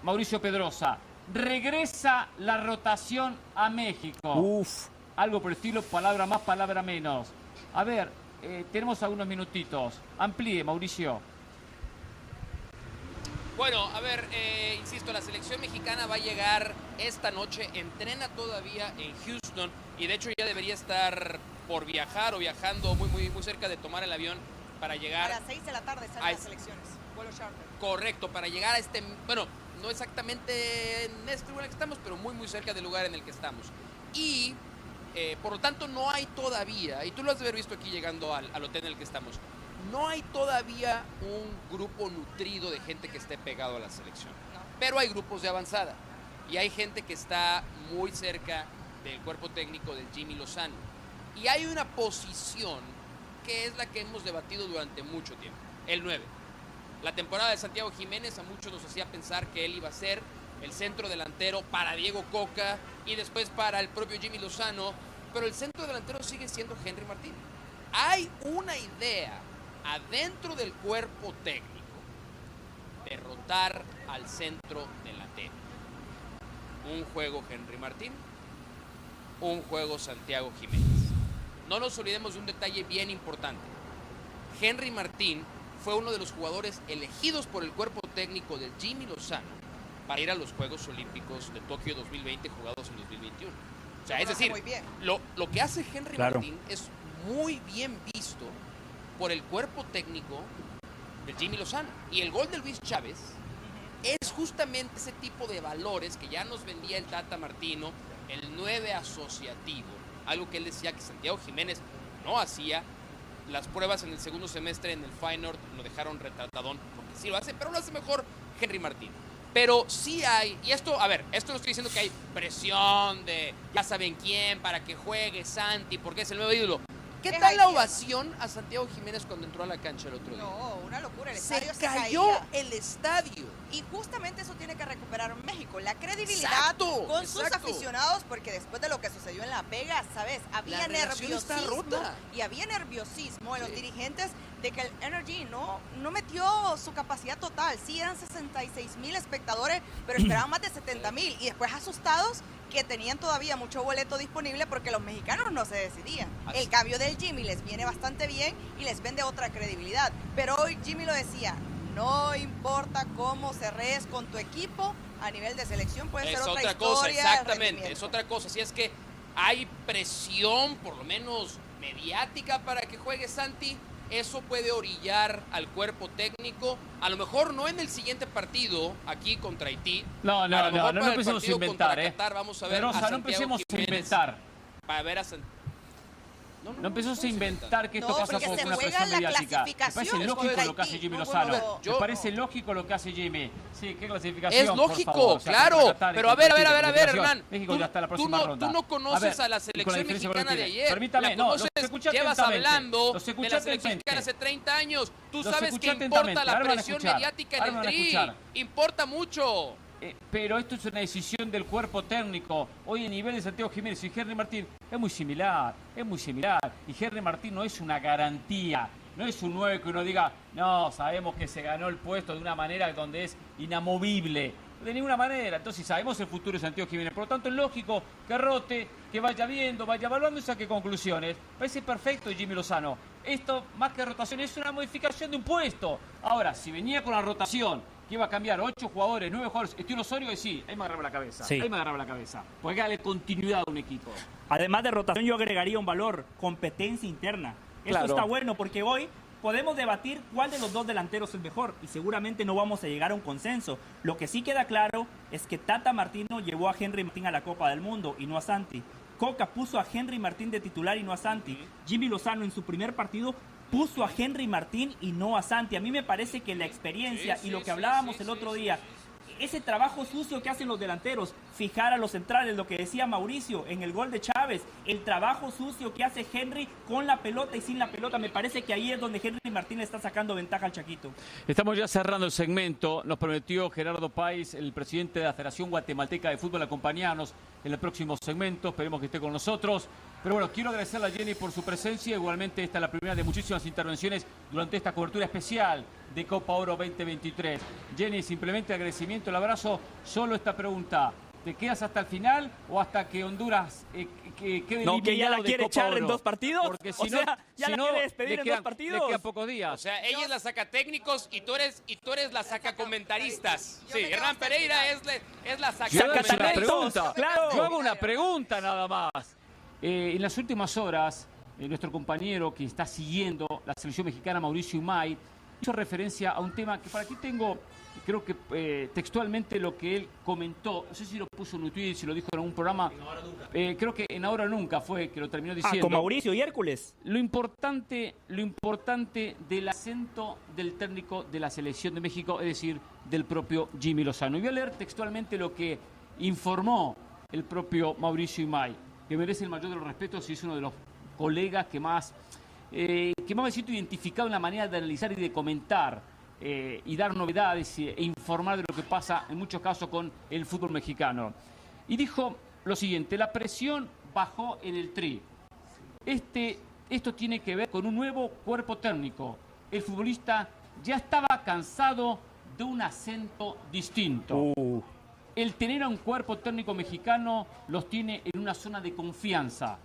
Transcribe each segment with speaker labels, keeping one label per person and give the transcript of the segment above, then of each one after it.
Speaker 1: Mauricio Pedrosa, regresa la rotación a México.
Speaker 2: Uf.
Speaker 1: Algo por el estilo, palabra más, palabra menos. A ver, tenemos algunos minutitos. Amplíe, Mauricio.
Speaker 3: Bueno, a ver, insisto, la selección mexicana va a llegar esta noche, entrena todavía en Houston y de hecho ya debería estar por viajar o viajando muy cerca de tomar el avión para llegar.
Speaker 4: A las 6 de la tarde salen las selecciones, vuelo charter.
Speaker 3: Correcto, para llegar a este, bueno, no exactamente en este lugar en el que estamos, pero muy cerca del lugar en el que estamos. Y por lo tanto no hay todavía, y tú lo has de haber visto aquí llegando al hotel en el que estamos, no hay todavía un grupo nutrido de gente que esté pegado a la selección. No. Pero hay grupos de avanzada. Y hay gente que está muy cerca del cuerpo técnico del Jimmy Lozano. Y hay una posición que es la que hemos debatido durante mucho tiempo. El 9. La temporada de Santiago Jiménez a muchos nos hacía pensar que él iba a ser el centro delantero para Diego Coca y después para el propio Jimmy Lozano. Pero el centro delantero sigue siendo Henry Martín. Hay una idea adentro del cuerpo técnico derrotar al centro delantero. Un juego Henry Martín, un juego Santiago Jiménez. No nos olvidemos de un detalle bien importante. Henry Martín fue uno de los jugadores elegidos por el cuerpo técnico del Jimmy Lozano para ir a los Juegos Olímpicos de Tokio 2020 jugados en 2021. O sea, es decir, lo que hace Henry Martín es muy bien visto por el cuerpo técnico del Jimmy Lozano. Y el gol de Luis Chávez es justamente ese tipo de valores que ya nos vendía el Tata Martino, el 9 asociativo, algo que él decía que Santiago Jiménez no hacía. Las pruebas en el segundo semestre en el Feyenoord lo dejaron retratadón, porque sí lo hace, pero lo hace mejor Henry Martín. Pero sí hay, y esto, a ver, esto no estoy diciendo que hay presión de ya saben quién para que juegue Santi, porque es el nuevo ídolo. ¿Qué tal la ovación a Santiago Jiménez cuando entró a la cancha el otro día?
Speaker 4: No, una locura, el estadio se
Speaker 3: cayó
Speaker 4: caía.
Speaker 3: El estadio.
Speaker 4: Y justamente eso tiene que recuperar México, la credibilidad con sus aficionados, porque después de lo que sucedió en La Vega, ¿sabes? Había nerviosismo y había nerviosismo en los dirigentes de que el Energy no metió su capacidad total. Sí, eran 66,000 espectadores, pero esperaban más de 70,000 y después asustados que tenían todavía mucho boleto disponible porque los mexicanos no se decidían. El cambio del Jimmy les viene bastante bien y les vende otra credibilidad. Pero hoy Jimmy lo decía, no importa cómo cerres con tu equipo, a nivel de selección puede ser otra
Speaker 3: cosa,
Speaker 4: historia.
Speaker 3: Exactamente, es otra cosa. Si es que hay presión, por lo menos mediática, para que juegue Santi, eso puede orillar al cuerpo técnico, a lo mejor no en el siguiente partido aquí contra Haití.
Speaker 1: No empecemos a inventar,
Speaker 3: Qatar, vamos a ver
Speaker 1: Pedrosa,
Speaker 3: a
Speaker 1: no empecemos a inventar.
Speaker 3: Para ver a Santiago.
Speaker 1: No empezamos a inventar que esto pasa por una presión mediática. Me parece lógico lo que hace Jimmy Lozano. Me parece lógico lo que hace Jimmy. Sí, ¿qué clasificación?
Speaker 3: Es lógico,
Speaker 1: por favor. O sea,
Speaker 3: claro. Pero a ver, Hernán.
Speaker 1: México ya está en la próxima ronda.
Speaker 3: Tú no conoces a la selección mexicana de ayer.
Speaker 1: Permítame,
Speaker 3: no, llevas hablando
Speaker 1: de
Speaker 3: la selección mexicana hace 30 años. Tú sabes que importa la presión mediática en el Tri. Importa mucho.
Speaker 1: Pero esto es una decisión del cuerpo técnico. Hoy el nivel de Santiago Jiménez y Henry Martín es muy similar. Y Henry Martín no es una garantía. No es un 9 que uno diga, no, sabemos que se ganó el puesto de una manera donde es inamovible. De ninguna manera. Entonces sabemos el futuro de Santiago Jiménez. Por lo tanto es lógico que rote, que vaya viendo, vaya evaluando y saque conclusiones. Parece perfecto Jimmy Lozano. Esto, más que rotación, es una modificación de un puesto. Ahora, si venía con la rotación, que iba a cambiar 8 jugadores, 9 jugadores, estilo Osorio, y sí, ahí me agarraba la cabeza.
Speaker 2: Sí.
Speaker 1: Ahí me agarraba la cabeza. Porque darle continuidad a un equipo.
Speaker 2: Además de rotación, yo agregaría un valor, competencia interna. Esto está bueno porque hoy podemos debatir cuál de los dos delanteros es mejor y seguramente no vamos a llegar a un consenso. Lo que sí queda claro es que Tata Martino llevó a Henry Martín a la Copa del Mundo y no a Santi. Coca puso a Henry Martín de titular y no a Santi. Jimmy Lozano en su primer partido puso a Henry Martín y no a Santi. A mí me parece que la experiencia y lo que hablábamos el otro día, ese trabajo sucio que hacen los delanteros, fijar a los centrales, lo que decía Mauricio en el gol de Chávez, el trabajo sucio que hace Henry con la pelota y sin la pelota, me parece que ahí es donde Henry Martín le está sacando ventaja al Chaquito.
Speaker 1: Estamos ya cerrando el segmento. Nos prometió Gerardo Páez, el presidente de la Federación Guatemalteca de Fútbol, acompañarnos en el próximo segmento. Esperemos que esté con nosotros. Pero bueno, quiero agradecerle a Jenny por su presencia. Igualmente, esta es la primera de muchísimas intervenciones durante esta cobertura especial de Copa Oro 2023. Jenny, simplemente agradecimiento, el abrazo. Solo esta pregunta. ¿Te quedas hasta el final o hasta que Honduras quede eliminado
Speaker 2: que ya la quiere
Speaker 1: de Copa
Speaker 2: echar
Speaker 1: Oro?
Speaker 2: en 2 partidos.
Speaker 1: Porque
Speaker 2: O sea, ya la quiere despedir en 2
Speaker 1: Le
Speaker 2: partidos.
Speaker 1: quedan pocos días.
Speaker 3: O sea, ella es la saca técnicos y tú eres la saca comentaristas.
Speaker 4: Yo
Speaker 3: Sí,
Speaker 4: me quedo
Speaker 3: Hernán
Speaker 4: hasta el
Speaker 3: Pereira
Speaker 4: final.
Speaker 3: es la saca
Speaker 1: Yo hago una
Speaker 2: talentos,
Speaker 1: pregunta.
Speaker 2: claro.
Speaker 1: Yo hago una pregunta nada más. En las últimas horas, nuestro compañero que está siguiendo la selección mexicana, Mauricio Imay, hizo referencia a un tema que para aquí tengo, creo que textualmente lo que él comentó. No sé si lo puso en un tweet, si lo dijo en algún programa. Creo que en Ahora Nunca fue que lo terminó diciendo.
Speaker 2: Con Mauricio y Hércules.
Speaker 1: Lo importante del acento del técnico de la selección de México, es decir, del propio Jimmy Lozano. Y voy a leer textualmente lo que informó el propio Mauricio Imay, que merece el mayor de los respetos y es uno de los colegas que más me siento identificado en la manera de analizar y de comentar y dar novedades e informar de lo que pasa en muchos casos con el fútbol mexicano. Y dijo lo siguiente: la presión bajó en el Tri. Esto tiene que ver con un nuevo cuerpo técnico. El futbolista ya estaba cansado de un acento distinto. El tener a un cuerpo técnico mexicano los tiene en una zona de confianza.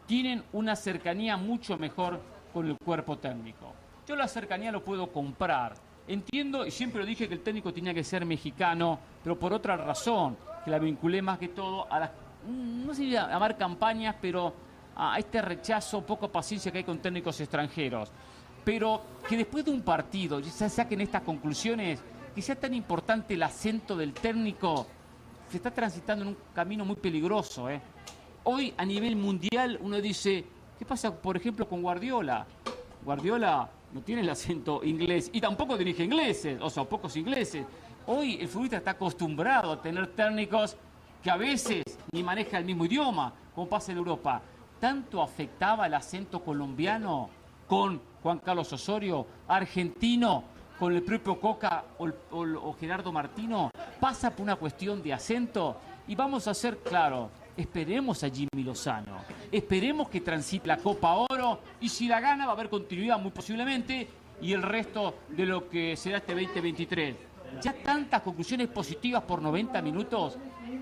Speaker 1: Tienen una cercanía mucho mejor con el cuerpo técnico. Yo la cercanía lo puedo comprar. Entiendo, y siempre lo dije, que el técnico tenía que ser mexicano, pero por otra razón, que la vinculé más que todo a las, no sé si llamar campañas, pero a este rechazo, poca paciencia que hay con técnicos extranjeros. Pero que después de un partido ya se saquen estas conclusiones, que sea tan importante el acento del técnico, se está transitando en un camino muy peligroso. Hoy, a nivel mundial, uno dice, ¿qué pasa, por ejemplo, con Guardiola? Guardiola no tiene el acento inglés y tampoco dirige ingleses, o sea, pocos ingleses. Hoy el futbolista está acostumbrado a tener técnicos que a veces ni maneja el mismo idioma, como pasa en Europa. ¿Tanto afectaba el acento colombiano con Juan Carlos Osorio, argentino, con el propio Coca o Gerardo Martino? Pasa por una cuestión de acento y vamos a ser claros. Esperemos a Jimmy Lozano, esperemos que transite la Copa Oro y si la gana va a haber continuidad muy posiblemente y el resto de lo que será este 2023. Ya tantas conclusiones positivas por 90 minutos,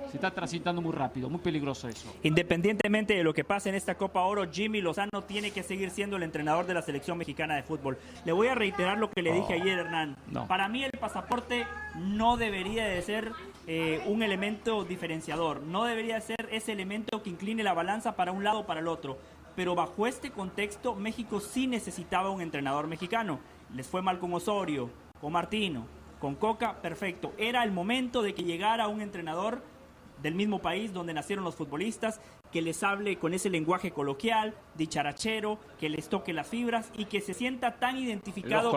Speaker 1: se está transitando muy rápido, muy peligroso eso.
Speaker 2: Independientemente de lo que pase en esta Copa Oro, Jimmy Lozano tiene que seguir siendo el entrenador de la selección mexicana de fútbol. Le voy a reiterar lo que le dije ayer, Hernán.
Speaker 1: No.
Speaker 2: Para mí el pasaporte no debería de ser un elemento diferenciador, no debería ser ese elemento que incline la balanza para un lado o para el otro. Pero bajo este contexto, México sí necesitaba un entrenador mexicano. Les fue mal con Osorio, con Martino, con Coca, perfecto. Era el momento de que llegara un entrenador del mismo país donde nacieron los futbolistas, que les hable con ese lenguaje coloquial, dicharachero, que les toque las fibras y que se sienta tan identificado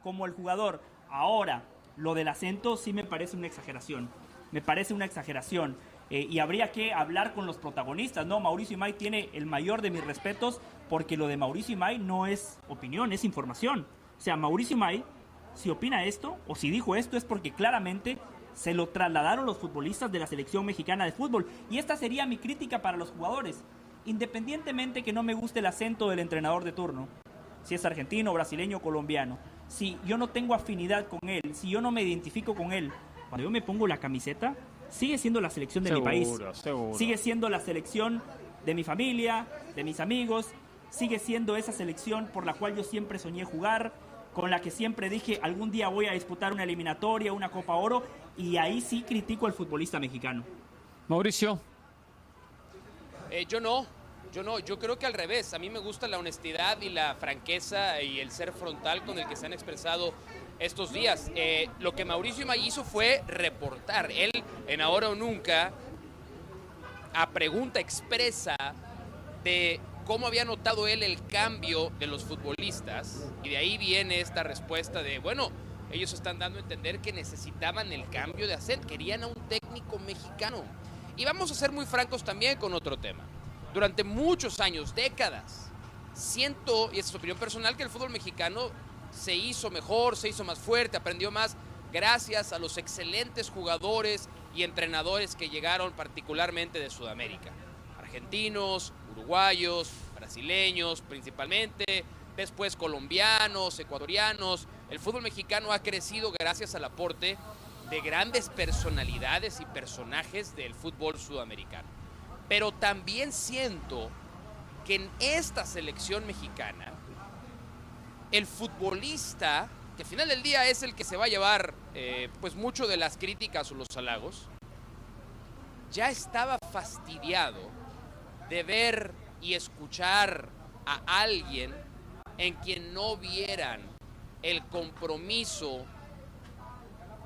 Speaker 2: como el jugador. Ahora, lo del acento sí me parece una exageración. Me parece una exageración. Y habría que hablar con los protagonistas, ¿no? Mauricio Imay tiene el mayor de mis respetos porque lo de Mauricio Imay no es opinión, es información. O sea, Mauricio Imay, si opina esto o si dijo esto es porque claramente se lo trasladaron los futbolistas de la selección mexicana de fútbol. Y esta sería mi crítica para los jugadores. Independientemente que no me guste el acento del entrenador de turno, si es argentino, brasileño, colombiano, si yo no tengo afinidad con él, si yo no me identifico con él, cuando yo me pongo la camiseta, sigue siendo la selección de mi país. Sigue siendo la selección de mi familia, de mis amigos, sigue siendo esa selección por la cual yo siempre soñé jugar, con la que siempre dije algún día voy a disputar una eliminatoria, una Copa Oro, y ahí sí critico al futbolista mexicano.
Speaker 1: Mauricio.
Speaker 3: Yo creo que al revés. A mí me gusta la honestidad y la franqueza y el ser frontal con el que se han expresado estos días. Lo que Mauricio Imay hizo fue reportar. Él, en Ahora o Nunca, a pregunta expresa de cómo había notado él el cambio de los futbolistas, y de ahí viene esta respuesta de, bueno, ellos están dando a entender que necesitaban el cambio de acento, querían a un técnico mexicano. Y vamos a ser muy francos también con otro tema. Durante muchos años, décadas, siento, y esa es opinión personal, que el fútbol mexicano se hizo mejor, se hizo más fuerte, aprendió más gracias a los excelentes jugadores y entrenadores que llegaron particularmente de Sudamérica. argentinos, uruguayos, brasileños principalmente, después colombianos, ecuatorianos. El fútbol mexicano ha crecido gracias al aporte de grandes personalidades y personajes del fútbol sudamericano. Pero también siento que en esta selección mexicana, el futbolista, que al final del día es el que se va a llevar pues mucho de las críticas o los halagos, ya estaba fastidiado de ver y escuchar a alguien en quien no vieran el compromiso,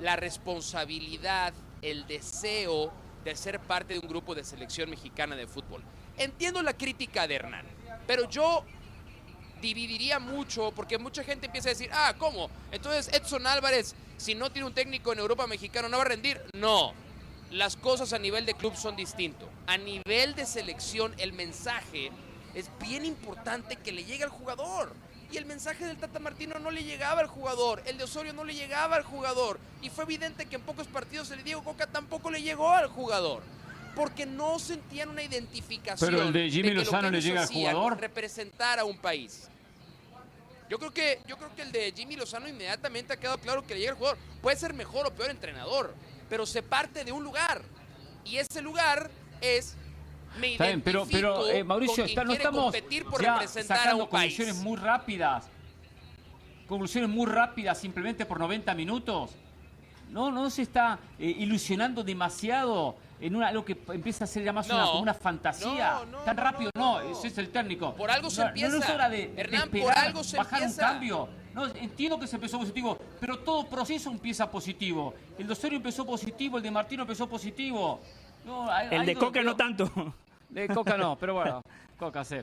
Speaker 3: la responsabilidad, el deseo de ser parte de un grupo de selección mexicana de fútbol. Entiendo la crítica de Hernán, pero yo dividiría mucho, porque mucha gente empieza a decir, ah, ¿cómo? Entonces Edson Álvarez, si no tiene un técnico en Europa mexicano, ¿no va a rendir? No, las cosas a nivel de club son distintos. A nivel de selección, el mensaje es bien importante que le llegue al jugador. Y el mensaje del Tata Martino no le llegaba al jugador, el de Osorio no le llegaba al jugador. Y fue evidente que en pocos partidos el Diego Coca tampoco le llegó al jugador. Porque no sentían una identificación.
Speaker 1: Pero el de Jimmy Lozano le llega al jugador.
Speaker 3: Representar a un país. Yo creo que el de Jimmy Lozano inmediatamente ha quedado claro que le llega al jugador. Puede ser mejor o peor entrenador, pero se parte de un lugar. Y ese lugar es...
Speaker 1: Está bien, pero Mauricio, no estamos ya sacando conclusiones muy rápidas. Conclusiones muy rápidas simplemente por 90 minutos. No se está ilusionando demasiado en algo que empieza a ser ya más como una fantasía. Tan rápido no, ese es el técnico.
Speaker 3: Por algo se empieza.
Speaker 1: No es hora de
Speaker 3: Hernán,
Speaker 1: esperar,
Speaker 3: por algo se
Speaker 1: bajar
Speaker 3: empieza.
Speaker 1: un cambio. No, entiendo que se empezó positivo, pero todo proceso empieza positivo. El de Osorio empezó positivo, el de Martino empezó positivo.
Speaker 2: El de Coca no tanto.
Speaker 1: De Coca no, pero bueno, Coca sé.